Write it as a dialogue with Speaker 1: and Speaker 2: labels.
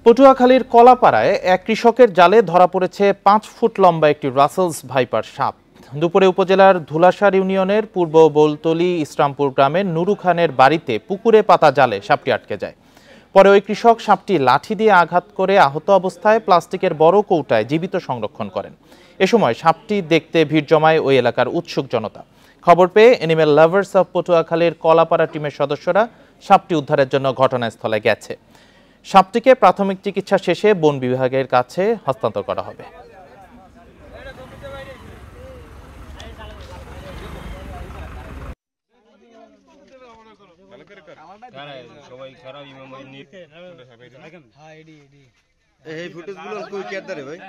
Speaker 1: পটুয়াখালীর কলাপাড়ায় এক কৃষকের জালে ধরা পড়েছে 5 ফুট লম্বা একটি রাসেলস ভাইপার সাপ। দুপুরে উপজেলার ধুলাসার ইউনিয়নের পূর্ব বোলতলী ইসলামপুর গ্রামের নুরু খানের বাড়িতে পুকুরে পাতা জালে সাপটি আটকে যায়। পরে ওই কৃষক সাপটি লাঠি দিয়ে আঘাত করে আহত অবস্থায় প্লাস্টিকের বড় কৌটায় জীবিত সংরক্ষণ করেন। এ সময় সাপটি দেখতে ভিড় জমায় ওই এলাকার উৎসুক জনতা। খবর পেয়ে অ্যানিম্যাল লাভার্স অফ পটুয়াখালীর কলাপাড়া টিমের সদস্যরা সাপটি উদ্ধারের জন্য ঘটনাস্থলে গেছে। সাপটিকে প্রাথমিক চিকিৎসা শেষে বন বিভাগের কাছে হস্তান্তর করা হবে।
Speaker 2: এই ফুটেজগুলো কই কেদারে ভাই?